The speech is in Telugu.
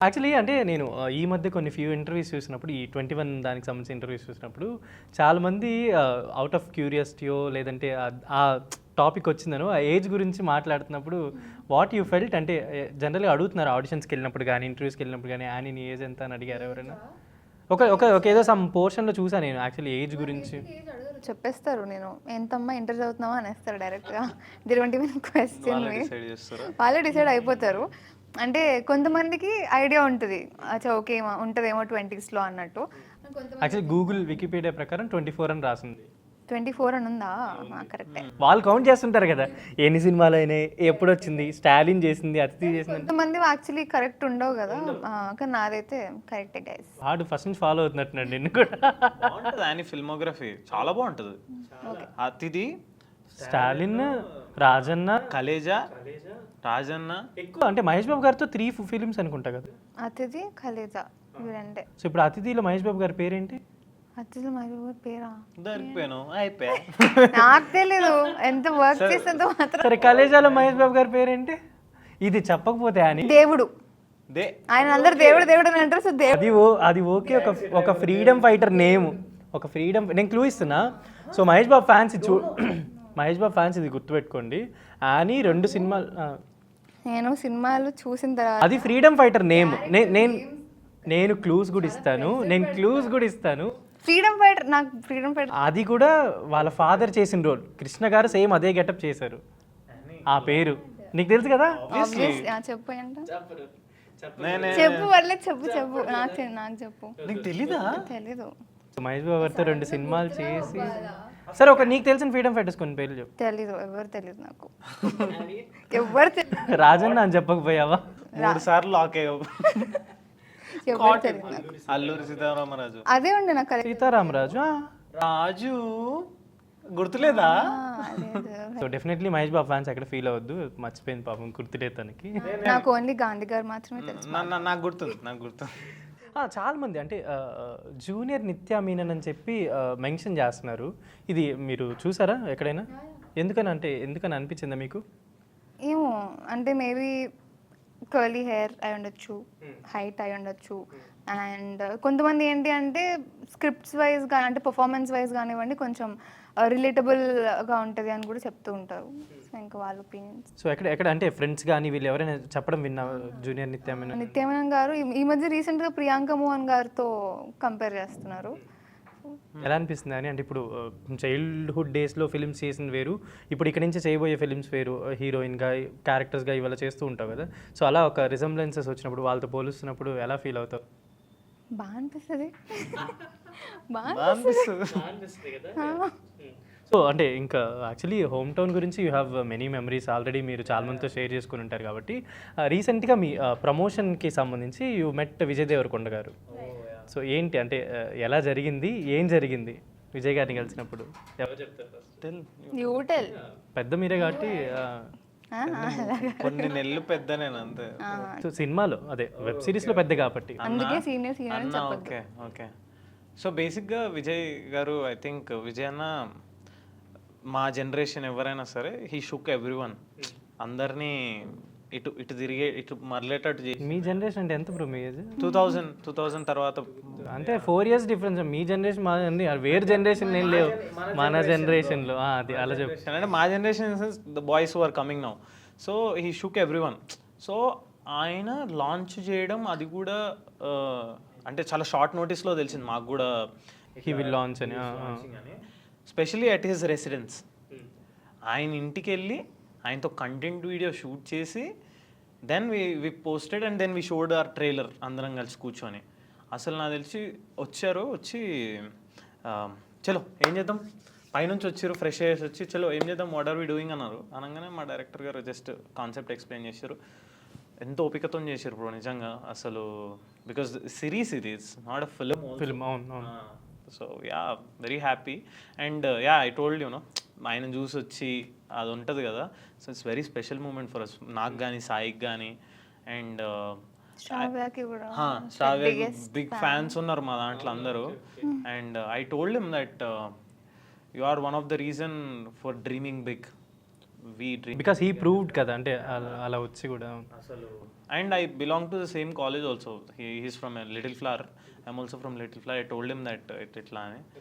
యాక్చువల్లీ అంటే నేను ఈ మధ్య కొన్ని ఫ్యూ ఇంటర్వ్యూస్ చూసినప్పుడు ఈ 21 దానికి సంబంధించిన ఇంటర్వ్యూస్ చూసినప్పుడు చాలామంది ఔట్ ఆఫ్ క్యూరియాసిటీయో లేదంటే ఆ టాపిక్ వచ్చిందనో ఆ ఏజ్ గురించి మాట్లాడుతున్నప్పుడు వాట్ యూ ఫెల్ట్ అంటే జనరల్గా అడుగుతున్నారు ఆడిషన్స్కి వెళ్ళినప్పుడు కానీ ఇంటర్వ్యూస్కి వెళ్ళినప్పుడు కానీ యానీ నీ ఏజ్ ఎంత అని అడిగారు ఎవరైనా ఒక ఏదో సమ్ పోర్షన్లో చూసాను నేను యాక్చువల్లీ ఏజ్ గురించి చెప్పేస్తారు నేను ఎంతమ్మా ఇంటర్ చదువుతున్నావా అనేస్తారు డైరెక్ట్గా ఇటువంటి క్వశ్చన్ వాళ్ళే డిసైడ్ అయిపోతారు. అంటే కొంతమందికి ఐడియా ఉంటుంది అచ్చా ఓకే ఉంటుందేమో 20s అన్నట్టు. యాక్చువల్లీ గూగుల్ వికీపీడియా ప్రకారం 24 అని రాసింది. 24 అని ఉందా? కరెక్టే. వాళ్ళు కౌంట్ చేస్తుంటారు కదా ఎన్ని సినిమాలు అయినాయి ఎప్పుడు వచ్చింది స్టాలిన్ చేసింది అతిథి చేసింది. కొంతమంది యాక్చువల్లీ కరెక్ట్ ఉండవు కదా, కానీ నాదైతే కరెక్టే గైస్. వాడు ఫస్ట్ నుంచి ఫాలో అవుతున్నట్టున్నాడు నిన్ను కూడా. బాగుంటుంది ఆయన ఫిల్మోగ్రఫీ చాలా బాగుంటుంది. అతిథి, స్టాలిన్, రాజన్న, కలేజా, రాజన్న ఎక్కువ అంటే మహేష్ బాబు గారితో 3 ఫిలిమ్స్ అనుకుంటా కదా. అతిథి, ఖలేజా ఇవి రెండే. సో ఇప్పుడు అతిథిలో మహేష్ బాబు గారి పేరేంటి? అతిథి మహబూబ్ పేరా దొరికిపోయాను అయిపోయా. నాకు తెలీదు, ఎంత వర్క్ చేసేంత మాత్రం. సరే కలేజాలో మహేష్ బాబు గారి పేరేంటి? ఇది చెప్పకపోతే అని దేవుడు, ఆయన అందరు దేవుడు దేవుడు అని అంటారు. సో అది ఓకే, ఒక ఫ్రీడమ్ ఫైటర్ నేమ్, ఒక ఫ్రీడమ్. నేను క్లూ ఇస్తున్నా. So Mahesh Babu fans Mahesh Babu fans ఇది గుర్తుపెట్టుకోండి. అని 2 సినిమాలు నేను సినిమాలు చూసిన తర్వాత అది ఫ్రీడమ్ ఫైటర్ నేమ్. నేను క్లూస్ కూడా ఇస్తాను. ఫ్రీడమ్ ఫైటర్, నాకు ఫ్రీడమ్ ఫైటర్ అది కూడా వాళ్ళ ఫాదర్ చేసిన రోల్. కృష్ణ గారు సేమ్ అదే గెటప్ చేశారు. ఆ పేరు నీకు తెలుసు కదా? చెప్పు చెప్పు పర్లేదు, చెప్పు నాకు చెప్పు. నీకు తెలీదా? తెలీదు. మహేష్ బాబు గారితో 2 సినిమాలు చేసి సరే ఒక నీకు తెలిసిన ఫ్రీడమ్ ఫైటర్స్ కొన్ని పేర్లు చెప్పు. తెలీదు, ఎవరు తెలీదు నాకు. ఎవరు తెలీదు. రాజన్న అని చెప్పకపోయావా? 3 సార్లు లాక్ అయ్యావు. ఎవరు తెలీదు నాకు. అల్లూరి సీతారామరాజు. అదే ఉండే నాకు. సీతారామరాజు రాజు గుర్తులేదా? So definitely Mahesh Babu fans ఎక్కడ ఫీల్ అవ్వద్దు, మర్చిపోయింది పాపం, గుర్తులే తనకి. నాకు ఓన్లీ గాంధీ గారు మాత్రమే తెలుసు. నాకు గుర్తుంది. చాలా మంది అంటే జూనియర్ నిత్యా మీనన్ అని చెప్పి మెన్షన్ చేస్తున్నారు. ఇది మీరు చూసారా ఎక్కడైనా? ఎందుకని అనిపించిందా మీకు? ఏమో అంటే మేబీ కర్లీ హెయిర్ అయి ఉండొచ్చు, హైట్ అయి ఉండొచ్చు. అండ్ కొంతమంది ఏంటి అంటే స్క్రిప్ట్స్ వైజ్ కానీ అంటే పర్ఫార్మెన్స్ వైజ్ కానివ్వండి కొంచెం రిలేటబుల్గా ఉంటుంది అని కూడా చెప్తూ ఉంటారు. సో ఇంకా వాళ్ళ ఒపీనియన్స్. సో ఎక్కడ అంటే ఫ్రెండ్స్ కానీ వీళ్ళు ఎవరైనా చెప్పడం విన్నా జూనియర్ నిత్యామేనన్ గారు ఈ మధ్య రీసెంట్గా ప్రియాంక మోహన్ గారితో కంపేర్ చేస్తున్నారు. ఎలా అనిపిస్తుంది అని? అంటే ఇప్పుడు చైల్డ్హుడ్ డేస్లో ఫిలిమ్స్ చేసిన వేరు, ఇప్పుడు ఇక్కడ నుంచి చేయబోయే ఫిలిమ్స్ వేరు, హీరోయిన్గా క్యారెక్టర్స్గా ఇవాళ చేస్తూ ఉంటావు కదా. సో అలా ఒక రిజంబ్లెన్సెస్ వచ్చినప్పుడు వాళ్ళతో పోలుస్తున్నప్పుడు ఎలా ఫీల్ అవుతావు? బాగా అనిపిస్తుంది. సో అంటే ఇంకా యాక్చువల్లీ హోమ్ టౌన్ గురించి you have many memories already, మీరు చాలా మందితో షేర్ చేసుకుని ఉంటారు కాబట్టి. రీసెంట్గా మీ ప్రమోషన్కి సంబంధించి యూ మెట్ విజయ్ దేవరకొండ గారు. సో ఏంటి అంటే ఎలా జరిగింది, ఏం జరిగింది విజయ్ గారిని కలిసినప్పుడు? ఎవరు చెప్తారు? పెద్ద మీరే కాబట్టి కొన్ని నెలలు పెద్ద నేను అంతే. సో సినిమాలో అదే వెబ్ సిరీస్లో పెద్ద కాబట్టి అందుకే సీనియర్ ఓకే. సో బేసిక్గా విజయ్ గారు, ఐ థింక్ విజయ్ అన్న మా జనరేషన్ ఎవరైనా సరే హీ షుక్ ఎవ్రీవన్, అందరినీ ఇటు తిరిగే ఇటు మరలేటట్టు చేసి. మీ జనరేషన్ అంటే ఎంత బ్రో మీ ఏజ్? 2000 తర్వాత అంటే 4 years డిఫరెన్స్. మీ జనరేషన్ మా వేరే జనరేషన్ ఏం లేవు మన జనరేషన్లో. అది అలా చెప్పాను అంటే మా generation the boys who are coming now. So he shook everyone. So ఆయన లాంచ్ చేయడం అది కూడా అంటే చాలా షార్ట్ నోటీస్లో తెలిసింది మాకు కూడా హీ విల్ లాంచ్ అని. Specially at his residence. ఆయన ఇంటికి వెళ్ళి ఆయనతో కంటెంట్ వీడియో షూట్ చేసి then we posted and then we showed our trailer అందరం కలిసి కూర్చొని. అసలు నాకు తెలిసి వచ్చి చలో ఏం చేద్దాం, పైనుంచి వచ్చారు ఫ్రెష్ అయ్యేసి వచ్చి చలో ఏం చేద్దాం వాట్ ఆర్ వి డూయింగ్ అన్నారు. అనగానే మా డైరెక్టర్ గారు జస్ట్ కాన్సెప్ట్ ఎక్స్ప్లెయిన్ చేశారు. ఎంతో ఓపికతో చేశారు బ్రో నిజంగా అసలు. బికాస్ సిరీస్ ఇది it's not a film. So ya very happy. And ya I told you know ఆయన చూసి వచ్చి అది ఉంటుంది కదా. So it's very special moment for us, నాకు కానీ సాయికి కానీ. అండ్ శ్రావ్య బిగ్ ఫ్యాన్స్ ఉన్నారు మా దాంట్లో అందరూ. And I told him that you are one of the reason for dreaming big. We dream. Because he proved కదా, అంటే అలా వచ్చి కూడా. And I belong to the same college also. He's from a Little Flower. I'm also from Little Flower. I told him that itla ani.